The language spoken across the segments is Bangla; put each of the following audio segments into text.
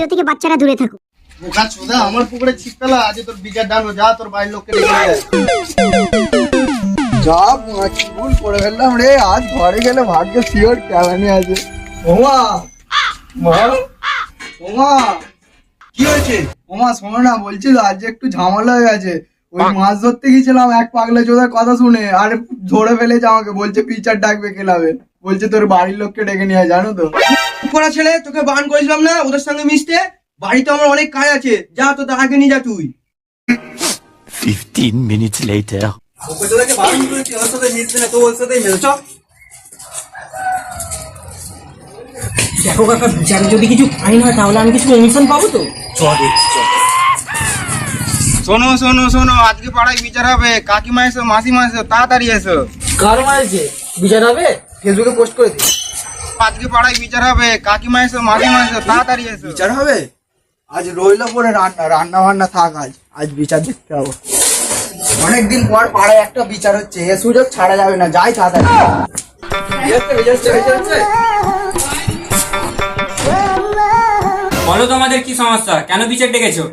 ভিডিও থেকে বাচ্চারা দূরে থাকুক। বোকা চোদা, আমার পুকুরে ছিপ ফেলা, আজ তোর বিচার ডানো, যা তোর বাড়ির লোককে ডেকে নিয়ে আয়। যা কি ভুল করে ফেললাম রে, আজ ঘরে গেলে ভাগ্যে শিওর কেলানি আছে। ওমা মা, ওমা কি হয়েছে? ওমা শোনো না, বলছি তো আজ একটু ঝামেলা হয়ে গেছে। ওই মাছ ধরতে গেছিলাম, এক পাগলা চোদার কথা শুনে আর ধরে ফেলেছে আমাকে, বলছে পিচার ডাকবে ক্লাবে, বলছে তোর বাড়ির লোককে ডেকে নিয়ে আয়, জানো তো। পড়া ছেলে, তোকে বারণ করেছিলাম না ওদের সঙ্গে মিশতে? বাড়িতে আমার অনেক কাজ আছে, যা তো তাকে নিয়ে যা তুই। 15 minutes later. ওকে তোকে বারণ করেছি ওর সাথে মিশতে না, তো ওর সাথেই মিলছ। দেখো কাকা, বিচারে যদি কিছু ফাইন হয় তাহলে আমি কিছু কমিশন পাবো তো? শোনো শোনো শোনো, আজকে পাড়ায় বিচার হবে, কাকিমা এসো, মাসিমা এসো, তাড়াতাড়ি এসো। কার মাঝে বিচার হবে? ফেসবুকে পোস্ট করে দিই। আজকে পাড়ায় বিচার হবে, কাকিমা এসো, মাসিমা এসো, তাড়াতাড়ি এসো। বিচার হবে? আজ রইলো পরে রান্না, রান্না বান্না থাক, আজ বিচার দেখতে হবো। অনেকদিন পর পাড়ায় একটা বিচার হচ্ছে, এ সুযোগ ছাড়া যাবে না, যাই তাড়াতাড়ি। বলো তোমাদের কি সমস্যা, কেন বিচার ডেকেছো?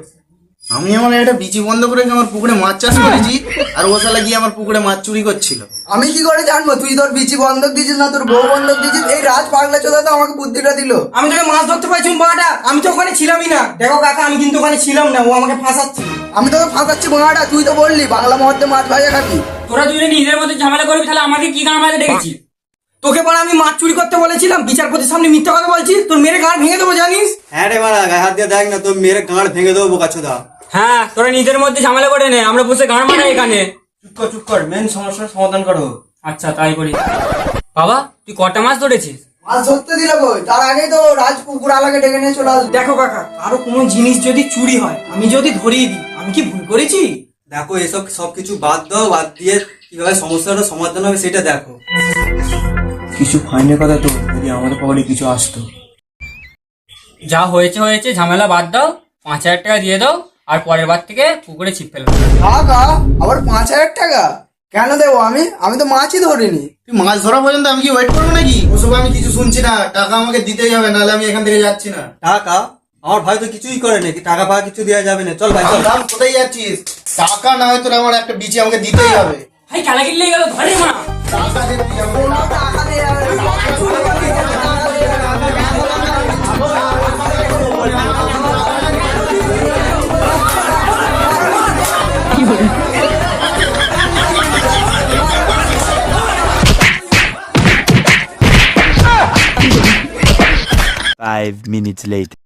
আমি আমার একটা বিচি বন্ধ করে আমার পুকুরে মাছ চাষ করেছি, আর ও শালা গিয়ে আমার পুকুরে মাছ চুরি করছিল। আমি কি করে জানবো? তুই তোর বিচি বন্ধক দিছিস না তোর বউ বন্ধক দিছিস? এই রাজ পাগলা চোদা তো আমাকে বুদ্ধিটা দিল। আমি তোকে মাছ ধরতে পারছি বাড়াটা, আমি তো ওখানে ছিলামই না। দেখো কাকা, আমি কিন্তু ওখানে ছিলাম না, ও আমাকে ফাঁসাচ্ছে। আমি তোকে ফাঁসাচ্ছি বাঙাটা, তুই তো বললি বাংলা মধ্যে মাছ ভাজা খাবি। তোরা দুজনে নিজের মধ্যে ঝামেলা করবি, তাহলে আমাকে কি গান মাঝে ডেকেছিস? তোকে পরে আমি মাছ চুরি করতে বলেছিলাম, বিচারপতির সামনে মিথ্যা কথা বলছিস? তোর মেরে গাঁড় ভেঙে দেবো জানিস? হ্যাঁ রে মারা, গায়ে হাত দিয়ে দেখ না, তোর মেরে গাঁড় ভেঙে দেবো বোকাচোদা। হ্যাঁ, তোরা নিজের মধ্যে ঝামেলা করে নে, আমরা বসে গান মারাই এখানে। চুপ কর, মেন সমস্যার সমাধান করো। আচ্ছা তাই করি। বাবা, তুই কটা মাছ ধরেছিস? মাছ ধরতে দিল কই? তার আগেই তো রাজ কুকুর আলাকে ডেকে নিয়ে চলে আসবে। দেখো কাকা, কারো কোনো জিনিস যদি চুরি হয়, আমি যদি ধরিয়ে দিই, আমি কি ভুল করেছি? দেখো এসব সবকিছু বাদ দাও, বাদ দিয়ে কিভাবে সমস্যাটা সমাধান হবে সেটা দেখো। কিছু ফাইনের কথা তো, যদি আমাদের পকেটে কিছু আসতো। যা হয়েছে হয়েছে, ঝামেলা বাদ দাও, 5,000 টাকা দিয়ে দাও, আর পরের বার থেকে পুকুরে ছিপ ফেলবো। কাকা আবার 5,000 টাকা কেন দেবো? আমি তো মাছই ধরিনি। তুই মাছ ধরা পর্যন্ত আমি কি ওয়েট করবো নাকি? ওসব আমি কিছু শুনছি না, টাকা আমাকে দিতেই হবে, নাহলে আমি এখান থেকে যাচ্ছি না। টাকা? আমার ভাই তো কিছুই করে নাকি, টাকা পাওয়া কিছু দেওয়া যাবে না। চল ভাই চল। দাম কোথায় যাচ্ছিস? টাকা না হয় তোর আমার একটা বিচি আমাকে দিতেই হবে। ভাই খেলা কিনলে গেল, ধরে মা। টাকা দে তুই আমাকে। টাকা দিয়ে Five minutes later.